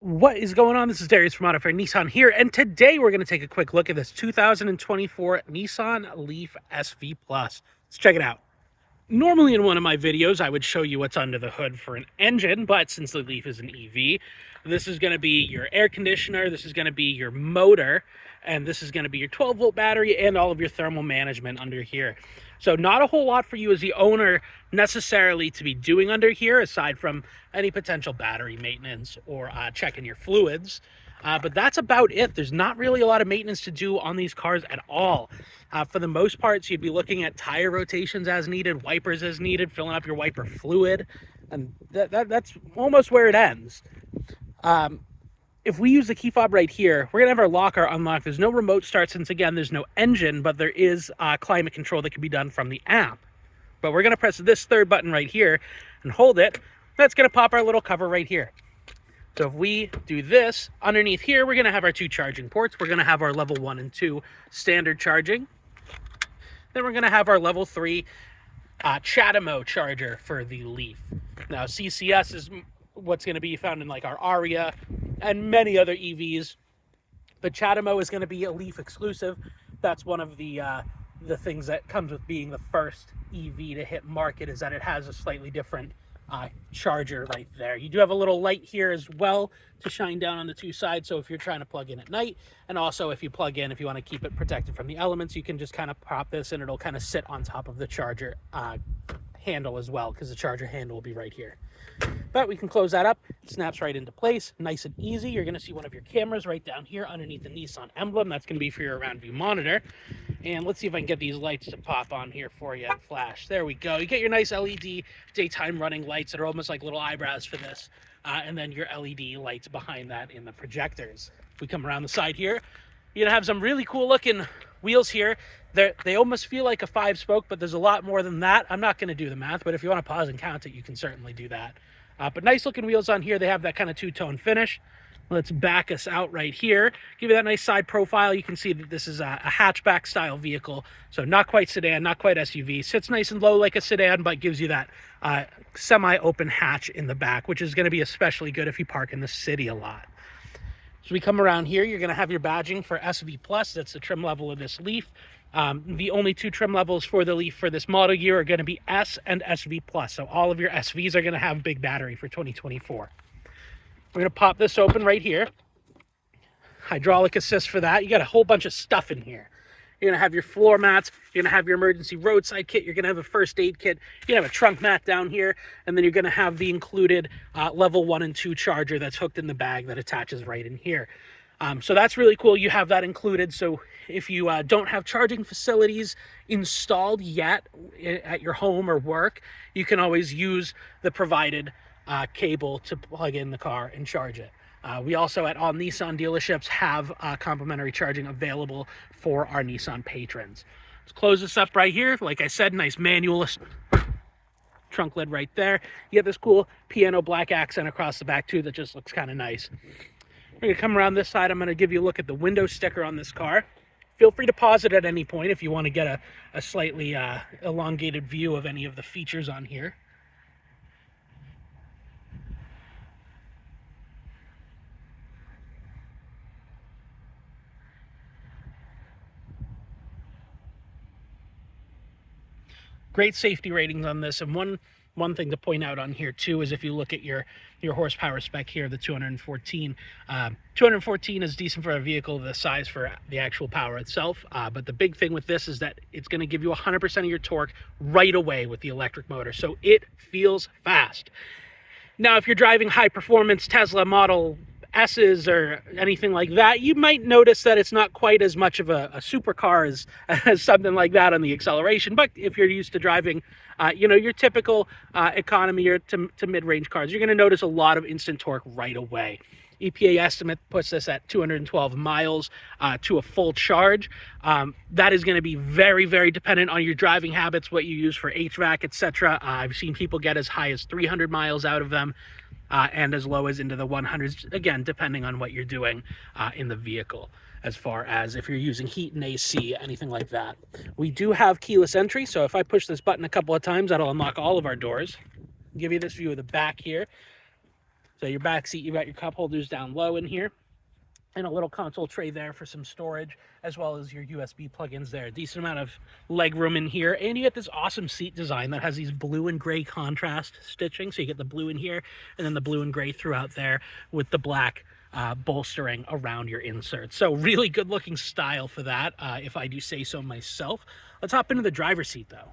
What is going on? This is Darius from Auto Fair Nissan here, and today we're going to take a quick look at this 2024 Nissan Leaf SV Plus. Let's check it out. Normally in one of my videos, I would show you what's under the hood for an engine, but since the Leaf is an EV, this is going to be your air conditioner, this is going to be your motor, and this is going to be your 12-volt battery and all of your thermal management under here. So not a whole lot for you as the owner necessarily to be doing under here, aside from any potential battery maintenance or checking your fluids. But that's about it. There's not really a lot of maintenance to do on these cars at all. For the most part, so you'd be looking at tire rotations as needed, wipers as needed, filling up your wiper fluid, and that's almost where it ends. If we use the key fob right here, we're going to have our locker unlocked. There's no remote start since, again, there's no engine, but there is climate control that can be done from the app. But we're going to press this third button right here and hold it. That's going to pop our little cover right here. So if we do this, underneath here, we're going to have our two charging ports. We're going to have our level 1 and 2 standard charging. Then we're going to have our level 3 CHAdeMO charger for the Leaf. Now, CCS is what's going to be found in like our Aria and many other EVs. But CHAdeMO is going to be a Leaf exclusive. That's one of the things that comes with being the first EV to hit market, is that it has a slightly different charger right there. You do have a little light here as well to shine down on the two sides, so if you're trying to plug in at night, and also if you plug in, if you want to keep it protected from the elements, you can just kind of pop this and it'll kind of sit on top of the charger handle as well, because the charger handle will be right here. But we can close that up. It snaps right into place, nice and easy. You're going to see one of your cameras right down here underneath the Nissan emblem. That's going to be for your around view monitor. And let's see if I can get these lights to pop on here for you and flash. There we go. You get your nice LED daytime running lights that are almost like little eyebrows for this. And then your LED lights behind that in the projectors. If we come around the side here, you're going to have some really cool looking wheels here. They almost feel like a 5-spoke, but there's a lot more than that. I'm not going to do the math, but if you want to pause and count it, you can certainly do that. But nice looking wheels on here. They have that kind of two-tone finish. Let's back us out right here. Give you that nice side profile. You can see that this is a hatchback style vehicle. So not quite sedan, not quite SUV. Sits nice and low like a sedan, but gives you that semi-open hatch in the back, which is going to be especially good if you park in the city a lot. So we come around here, you're going to have your badging for SV Plus. That's the trim level of this Leaf. The only two trim levels for the Leaf for this model year are going to be S and SV Plus. So all of your SVs are going to have big battery for 2024. We're going to pop this open right here. Hydraulic assist for that. You got a whole bunch of stuff in here. You're going to have your floor mats. You're going to have your emergency roadside kit. You're going to have a first aid kit. You're going to have a trunk mat down here. And then you're going to have the included level 1 and 2 charger that's hooked in the bag that attaches right in here. So that's really cool. You have that included. So if you don't have charging facilities installed yet at your home or work, you can always use the provided cable to plug in the car and charge it. We also at all Nissan dealerships have complimentary charging available for our Nissan patrons. Let's close this up right here. Like I said, nice manual trunk lid right there. You get this cool piano black accent across the back too that just looks kind of nice. We're going to come around this side. I'm going to give you a look at the window sticker on this car. Feel free to pause it at any point if you want to get a slightly elongated view of any of the features on here. Great safety ratings on this, and one thing to point out on here too is if you look at your horsepower spec here, the 214. 214 is decent for a vehicle of this size for the actual power itself, but the big thing with this is that it's going to give you 100% of your torque right away with the electric motor, so it feels fast. Now, if you're driving high performance Tesla Model S's or anything like that, you might notice that it's not quite as much of a supercar as something like that on the acceleration. But if you're used to driving, your typical economy or to mid-range cars, you're going to notice a lot of instant torque right away. EPA estimate puts this at 212 miles to a full charge. That is going to be very, very dependent on your driving habits, what you use for HVAC, etc. I've seen people get as high as 300 miles out of them. And as low as into the 100s, again, depending on what you're doing in the vehicle, as far as if you're using heat and AC, anything like that. We do have keyless entry, so if I push this button a couple of times, that'll unlock all of our doors. I'll give you this view of the back here. So your back seat, you've got your cup holders down low in here, and a little console tray there for some storage, as well as your USB plugins there. Decent amount of leg room in here, and you get this awesome seat design that has these blue and gray contrast stitching. So you get the blue in here, and then the blue and gray throughout there with the black bolstering around your insert. So really good looking style for that, if I do say so myself. Let's hop into the driver's seat though.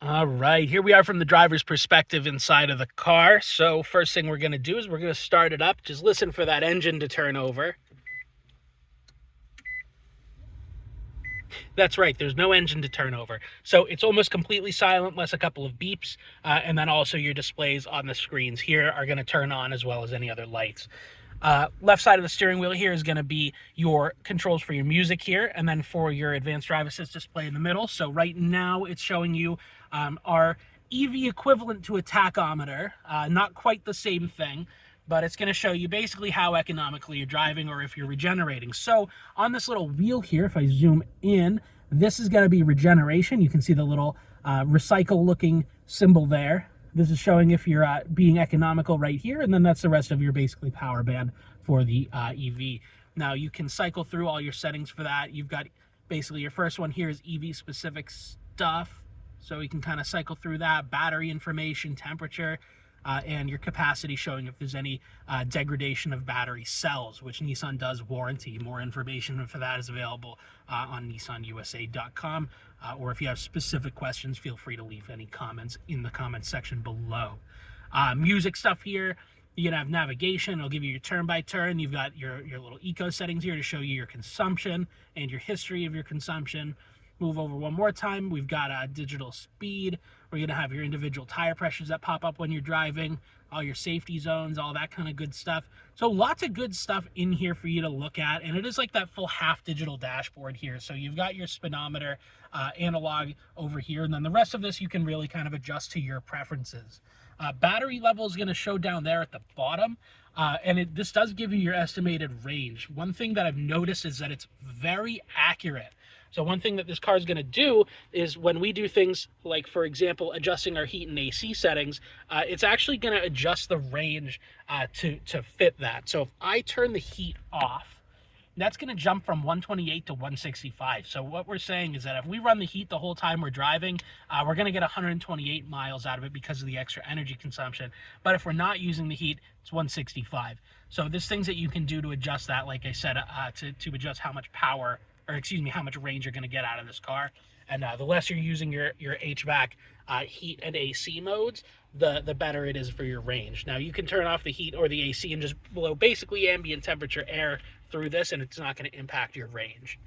All right, here we are from the driver's perspective inside of the car. So first thing we're going to do is we're going to start it up. Just listen for that engine to turn over. That's right, there's no engine to turn over. So it's almost completely silent, less a couple of beeps, and then also your displays on the screens here are going to turn on, as well as any other lights. Left side of the steering wheel here is going to be your controls for your music here, and then for your advanced drive assist display in the middle. So right now it's showing you our EV equivalent to a tachometer, not quite the same thing, but it's going to show you basically how economically you're driving or if you're regenerating. So on this little wheel here, if I zoom in, this is going to be regeneration. You can see the little recycle looking symbol there. This is showing if you're being economical right here, and then that's the rest of your basically power band for the EV. Now you can cycle through all your settings for that. You've got basically your first one here is EV specific stuff. So you can kind of cycle through that, battery information, temperature, and your capacity, showing if there's any degradation of battery cells, which Nissan does warranty. More information for that is available on nissanusa.com, or if you have specific questions, feel free to leave any comments in the comments section below. Music stuff here, you can have navigation. It'll give you your turn by turn. You've got your little eco settings here to show you your consumption and your history of your consumption. Move over one more time. We've got digital speed. We're going to have your individual tire pressures that pop up when you're driving, all your safety zones, all that kind of good stuff. So lots of good stuff in here for you to look at. And it is like that full half digital dashboard here. So you've got your speedometer analog over here. And then the rest of this you can really kind of adjust to your preferences. Battery level is going to show down there at the bottom. And this does give you your estimated range. One thing that I've noticed is that it's very accurate. So one thing that this car is going to do is when we do things like, for example, adjusting our heat and AC settings, it's actually going to adjust the range to fit that. So if I turn the heat off, that's going to jump from 128 to 165. So what we're saying is that if we run the heat the whole time we're driving, we're going to get 128 miles out of it because of the extra energy consumption. But if we're not using the heat, it's 165. So there's things that you can do to adjust that, like I said, to adjust how much power, or excuse me, how much range you're going to get out of this car. And the less you're using your HVAC heat and AC modes, the better it is for your range. Now you can turn off the heat or the AC and just blow basically ambient temperature air through this, and it's not going to impact your range.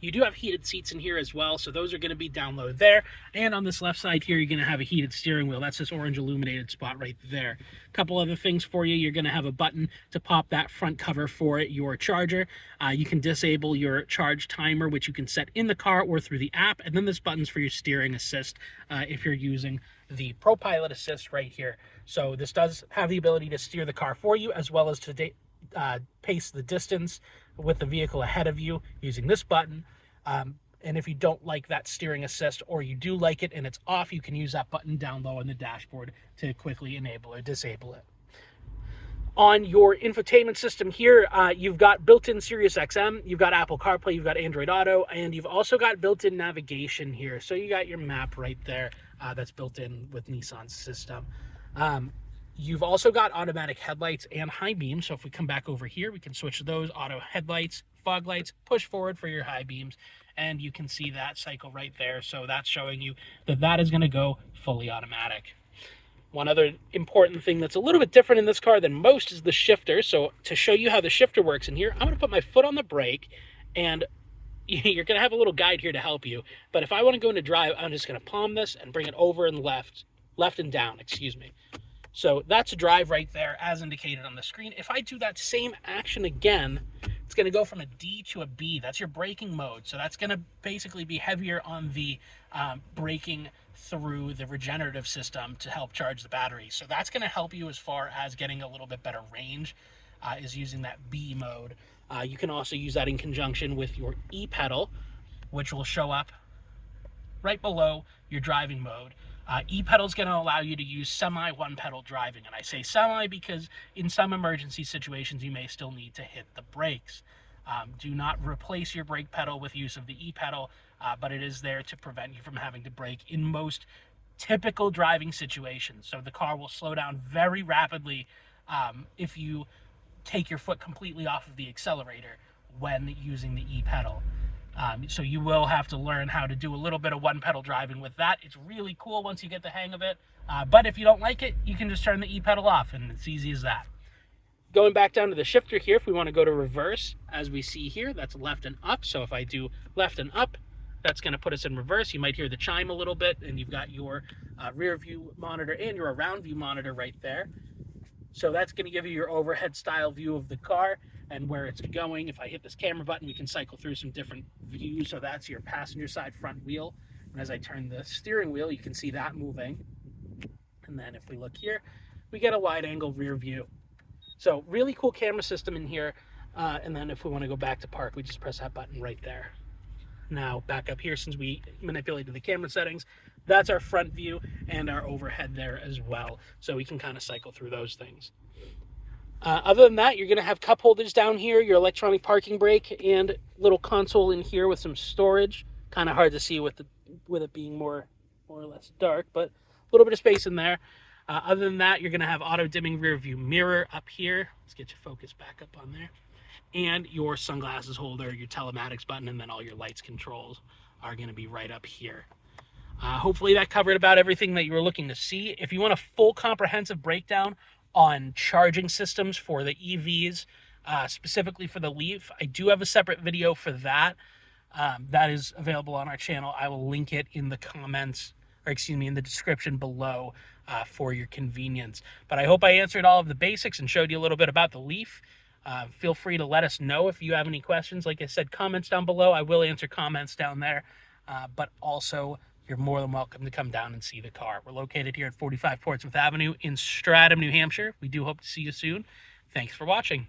You do have heated seats in here as well, so those are going to be down low there. And on this left side here, you're going to have a heated steering wheel. That's this orange illuminated spot right there. A couple other things for you. You're going to have a button to pop that front cover for your charger. You can disable your charge timer, which you can set in the car or through the app. And then this button's for your steering assist if you're using the ProPilot Assist right here. So this does have the ability to steer the car for you, as well as to pace the distance with the vehicle ahead of you using this button. And if you don't like that steering assist, or you do like it and it's off, you can use that button down low on the dashboard to quickly enable or disable it. On your infotainment system here, you've got built-in Sirius XM, you've got Apple CarPlay, you've got Android Auto, and you've also got built-in navigation here. So you got your map right there that's built in with Nissan's system. You've also got automatic headlights and high beams. So if we come back over here, we can switch to those auto headlights, fog lights, push forward for your high beams, and you can see that cycle right there. So that's showing you that that is going to go fully automatic. One other important thing that's a little bit different in this car than most is the shifter. So to show you how the shifter works in here, I'm going to put my foot on the brake, and you're going to have a little guide here to help you. But if I want to go into drive, I'm just going to palm this and bring it over and left and down, excuse me. So that's a drive right there as indicated on the screen. If I do that same action again, it's going to go from a D to a B. That's your braking mode. So that's going to basically be heavier on the braking through the regenerative system to help charge the battery. So that's going to help you as far as getting a little bit better range, is using that B mode. You can also use that in conjunction with your E pedal, which will show up right below your driving mode. E-pedal is going to allow you to use semi one-pedal driving. And I say semi because in some emergency situations, you may still need to hit the brakes. Do not replace your brake pedal with use of the e-pedal, but it is there to prevent you from having to brake in most typical driving situations. So the car will slow down very rapidly if you take your foot completely off of the accelerator when using the e-pedal. So you will have to learn how to do a little bit of one-pedal driving with that. It's really cool once you get the hang of it. But if you don't like it, you can just turn the e-pedal off, and it's easy as that. Going back down to the shifter here, if we want to go to reverse, as we see here, that's left and up. So if I do left and up, that's going to put us in reverse. You might hear the chime a little bit, and you've got your rear view monitor and your around view monitor right there. So that's going to give you your overhead style view of the car and where it's going. If I hit this camera button, we can cycle through some different views. So that's your passenger side front wheel. And as I turn the steering wheel, you can see that moving. And then if we look here, we get a wide angle rear view. So really cool camera system in here. And then if we want to go back to park, we just press that button right there. Now back up here, since we manipulated the camera settings, that's our front view and our overhead there as well. So we can kind of cycle through those things. Other than that, you're going to have cup holders down here, your electronic parking brake, and little console in here with some storage. Kind of hard to see with it being more or less dark, but a little bit of space in there. Other than that, you're going to have auto dimming rear view mirror up here. Let's get your focus back up on there. And your sunglasses holder, your telematics button, and then all your lights controls are going to be right up here. Hopefully that covered about everything that you were looking to see. If you want a full comprehensive breakdown on charging systems for the EVs, specifically for the Leaf, I do have a separate video for that. That is available on our channel. I will link it in the comments, or excuse me, in the description below for your convenience. But I hope I answered all of the basics and showed you a little bit about the Leaf. Feel free to let us know if you have any questions. Like I said, comments down below. I will answer comments down there. But also, you're more than welcome to come down and see the car. We're located here at 45 Portsmouth Avenue in Stratham, New Hampshire. We do hope to see you soon. Thanks for watching.